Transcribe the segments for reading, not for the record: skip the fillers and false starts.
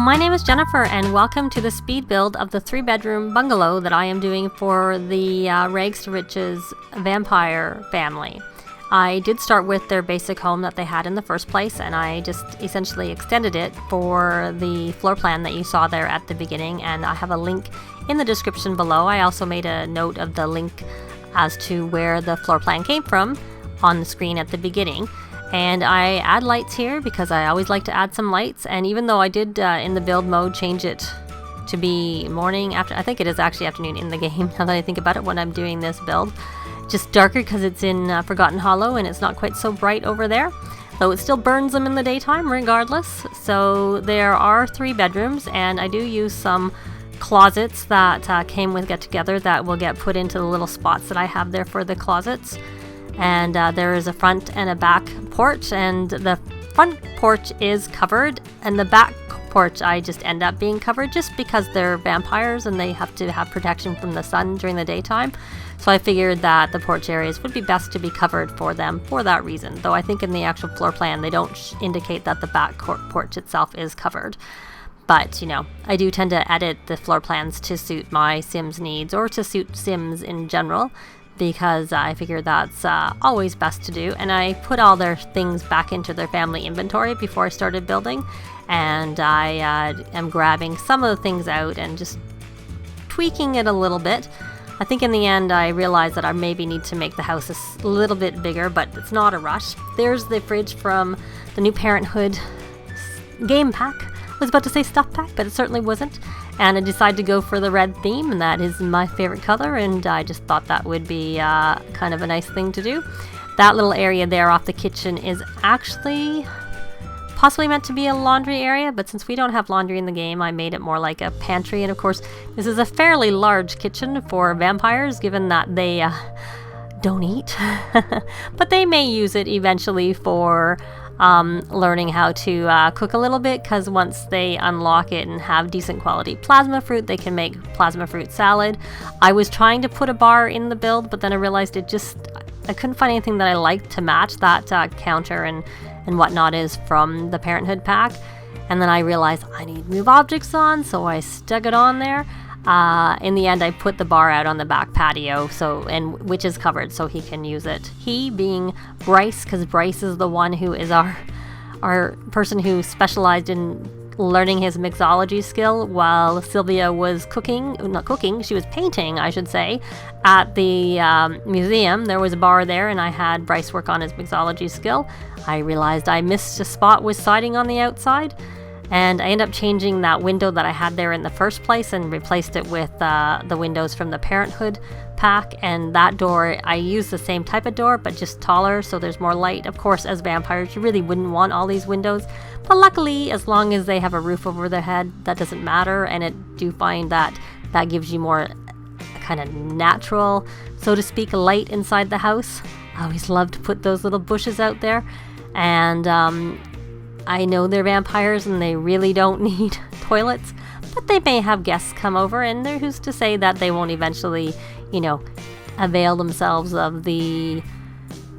My name is Jennifer and welcome to the speed build of the 3-bedroom bungalow that I am doing for the Rags to Riches vampire family. I did start with their basic home that they had in the first place, and I just essentially extended it for the floor plan that you saw there at the beginning, and I have a link in the description below. I also made a note of the link as to where the floor plan came from on the screen at the beginning. And I add lights here because I always like to add some lights, and even though I did in the build mode change it to be morning, I think it is actually afternoon in the game now that I think about it when I'm doing this build. Just darker because it's in Forgotten Hollow and it's not quite so bright over there, though it still burns them in the daytime regardless. So there are 3 bedrooms, and I do use some closets that came with Get Together that will get put into the little spots that I have there for the closets. And there is a front and a back porch, and the front porch is covered, and the back porch I just end up being covered just because they're vampires and they have to have protection from the sun during the daytime. So I figured that the porch areas would be best to be covered for them for that reason, though I think in the actual floor plan they don't indicate that the back porch itself is covered. But, you know, I do tend to edit the floor plans to suit my Sims needs, or to suit Sims in general, because I figure that's always best to do. And I put all their things back into their family inventory before I started building, and I am grabbing some of the things out and just tweaking it a little bit. I think in the end I realized that I maybe need to make the house a little bit bigger, but it's not a rush. There's the fridge from the new Parenthood game pack. I was about to say stuff pack, but it certainly wasn't. And I decided to go for the red theme, and that is my favorite color, and I just thought that would be kind of a nice thing to do. That little area there off the kitchen is actually possibly meant to be a laundry area, but since we don't have laundry in the game, I made it more like a pantry. And of course, this is a fairly large kitchen for vampires, given that they don't eat. But they may use it eventually for learning how to cook a little bit, because once they unlock it and have decent quality plasma fruit, they can make plasma fruit salad. I was trying to put a bar in the build, but then I realized I couldn't find anything that I liked to match that counter and whatnot is from the Parenthood pack. And then I realized I need to move objects on, so I stuck it on there. In the end, I put the bar out on the back patio, which is covered, so he can use it. He being Bryce, because Bryce is the one who is our person who specialized in learning his mixology skill, while Sylvia was she was painting, I should say, at the museum. There was a bar there, and I had Bryce work on his mixology skill. I realized I missed a spot with siding on the outside, and I ended up changing that window that I had there in the first place and replaced it with the windows from the Parenthood pack. And that door, I used the same type of door, but just taller, so there's more light. Of course, as vampires, you really wouldn't want all these windows, but luckily, as long as they have a roof over their head, that doesn't matter. And I do find that gives you more kind of natural, so to speak, light inside the house. I always love to put those little bushes out there. And I know they're vampires and they really don't need toilets, but they may have guests come over, and who's to say that they won't eventually, avail themselves of the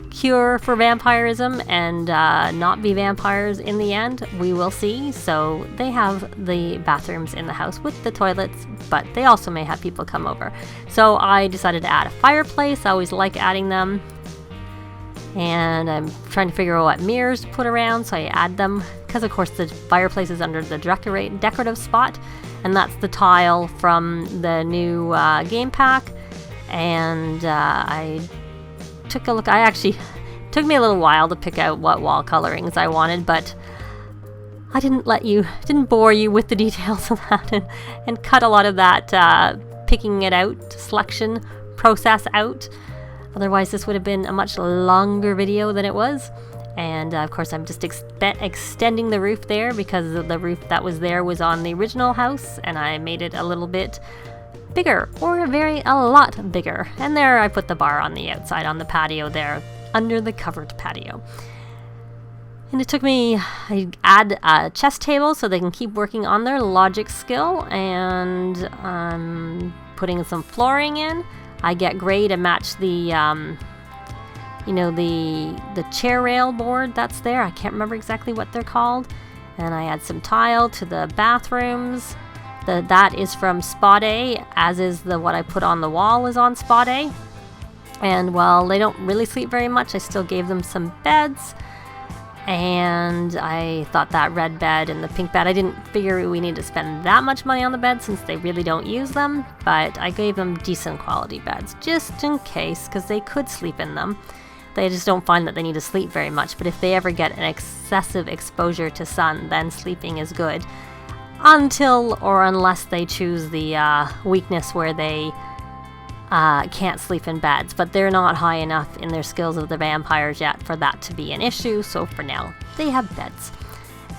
cure for vampirism and not be vampires in the end. We will see. So they have the bathrooms in the house with the toilets, but they also may have people come over. So I decided to add a fireplace. I always like adding them. And I'm trying to figure out what mirrors to put around, so I add them, because of course the fireplace is under the decorative spot, and that's the tile from the new game pack. And I took a look. It took me a little while to pick out what wall colorings I wanted, but I didn't bore you with the details of that and cut a lot of that picking it out, selection process out. Otherwise, this would have been a much longer video than it was. And of course, I'm just extending the roof there, because the roof that was there was on the original house, and I made it a little bit bigger, or a lot bigger. And there I put the bar on the outside on the patio there, under the covered patio. And it took me, I add a chess table so they can keep working on their logic skill, and I'm putting some flooring in. I get gray to match the the chair rail board that's there. I can't remember exactly what they're called. And I add some tile to the bathrooms. That is from Spot A, as is what I put on the wall is on Spot A. And while they don't really sleep very much, I still gave them some beds. And I thought that red bed and the pink bed, I didn't figure we needed to spend that much money on the bed since they really don't use them. But I gave them decent quality beds, just in case, because they could sleep in them. They just don't find that they need to sleep very much. But if they ever get an excessive exposure to sun, then sleeping is good. Until or unless they choose the weakness where they can't sleep in beds. But they're not high enough in their skills of the vampires yet for that to be an issue. So for now, they have beds.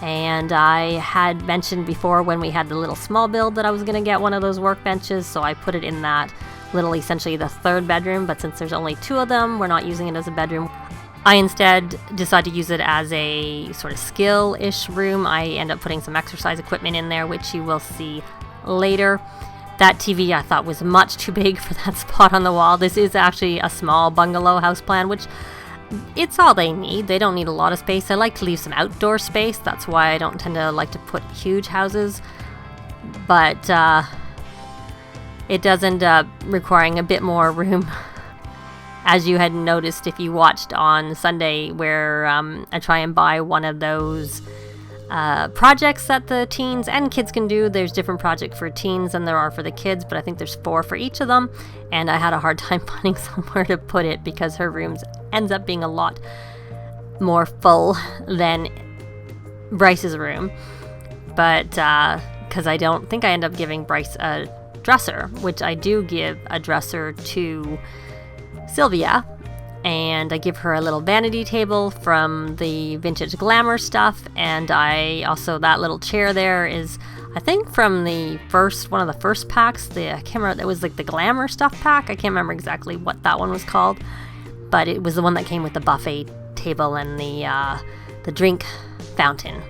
And I had mentioned before when we had the little small build that I was going to get one of those workbenches. So I put it in that little, essentially the third bedroom. But since there's only 2 of them, we're not using it as a bedroom. I instead decided to use it as a sort of skill-ish room. I end up putting some exercise equipment in there, which you will see later. That TV I thought was much too big for that spot on the wall. This is actually a small bungalow house plan, which it's all they need. They don't need a lot of space. I like to leave some outdoor space. That's why I don't tend to like to put huge houses. But it does end up requiring a bit more room. As you had noticed if you watched on Sunday, where I try and buy one of those projects that the teens and kids can do. There's different projects for teens than there are for the kids, but I think there's 4 for each of them. And I had a hard time finding somewhere to put it because her rooms ends up being a lot more full than Bryce's room. But because I don't think I end up giving Bryce a dresser, which I do give a dresser to Sylvia, and I give her a little vanity table from the Vintage Glamour stuff, and I also, that little chair there is, I think, from one of the first packs. I can't remember, it was like the Glamour stuff pack. I can't remember exactly what that one was called, but it was the one that came with the buffet table and the drink fountain.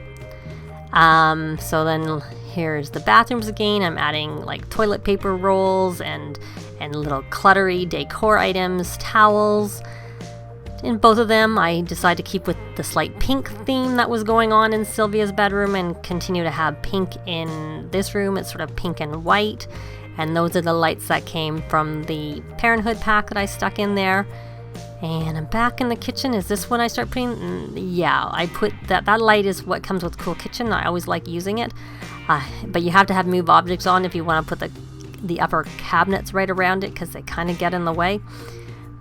So then here's the bathrooms again. I'm adding like toilet paper rolls and little cluttery decor items, towels. In both of them, I decided to keep with the slight pink theme that was going on in Sylvia's bedroom and continue to have pink in this room. It's sort of pink and white. And those are the lights that came from the Parenthood pack that I stuck in there. And I'm back in the kitchen. Is this when I start putting? Yeah, I put that light is what comes with Cool Kitchen. I always like using it. But you have to have move objects on if you want to put the upper cabinets right around it, because they kind of get in the way.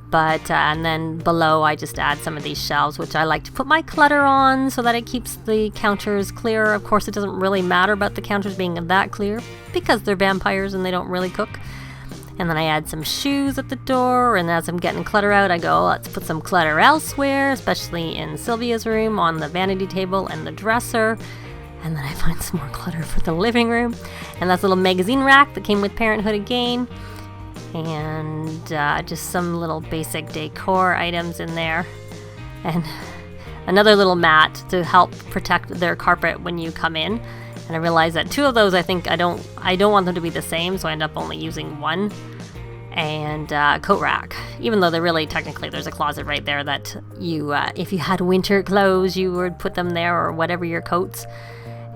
But and then below I just add some of these shelves, which I like to put my clutter on so that it keeps the counters clear. Of course, it doesn't really matter about the counters being that clear because they're vampires and they don't really cook. And then I add some shoes at the door, and as I'm getting clutter out, I go, let's put some clutter elsewhere, especially in Sylvia's room on the vanity table and the dresser. And then I find some more clutter for the living room. And that's a little magazine rack that came with Parenthood again. And just some little basic decor items in there. And another little mat to help protect their carpet when you come in. And I realized that 2 of those, I think I don't want them to be the same, so I end up only using 1. And coat rack, even though technically there's a closet right there that you, if you had winter clothes, you would put them there, or whatever your coats.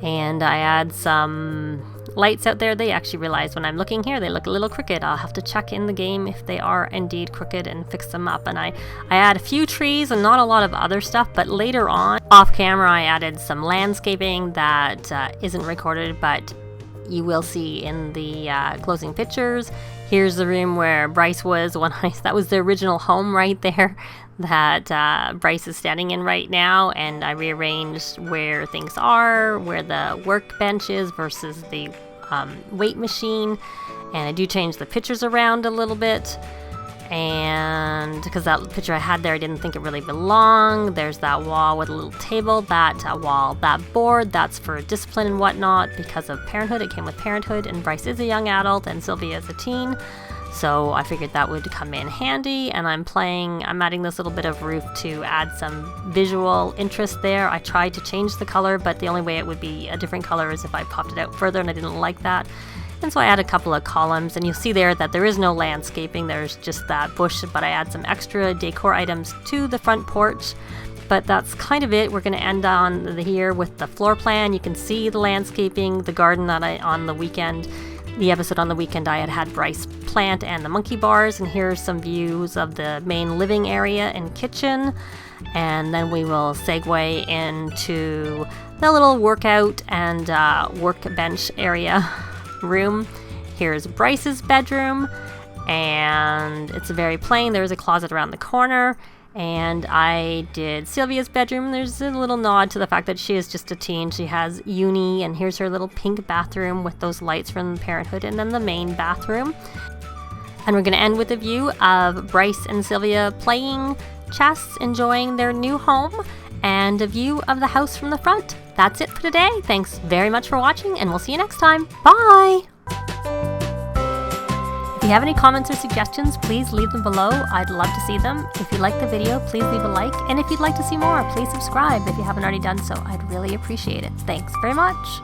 And I add some lights out there. They actually realize when I'm looking here, they look a little crooked. I'll have to check in the game if they are indeed crooked and fix them up. And I add a few trees and not a lot of other stuff, but later on, off camera, I added some landscaping that isn't recorded, but you will see in the closing pictures. Here's the room where Bryce was that was the original home right there that Bryce is standing in right now, and I rearranged where things are, where the workbench is versus the weight machine, and I do change the pictures around a little bit, and because that picture I had there, I didn't think it really belonged. There's that wall with a little table, that board, that's for discipline and whatnot. Because of Parenthood, it came with Parenthood, and Bryce is a young adult and Sylvia is a teen. So I figured that would come in handy, and I'm adding this little bit of roof to add some visual interest there. I tried to change the color, but the only way it would be a different color is if I popped it out further, and I didn't like that. And so I add a couple of columns, and you'll see there that there is no landscaping, there's just that bush, but I add some extra decor items to the front porch. But that's kind of it. We're going to end on here with the floor plan. You can see the landscaping, the garden that on the weekend, the episode on the weekend, I had Bryce plant and the monkey bars. And here's some views of the main living area and kitchen. And then we will segue into the little workout and workbench area room. Here's Bryce's bedroom, and it's very plain. There's a closet around the corner. And I did Sylvia's bedroom. There's a little nod to the fact that she is just a teen. She has uni, and here's her little pink bathroom with those lights from Parenthood, and then the main bathroom. And we're going to end with a view of Bryce and Sylvia playing chess, enjoying their new home, and a view of the house from the front. That's it for today. Thanks very much for watching, and we'll see you next time. Bye! If you have any comments or suggestions, please leave them below. I'd love to see them. If you like the video, please leave a like. And if you'd like to see more, please subscribe if you haven't already done so. I'd really appreciate it. Thanks very much.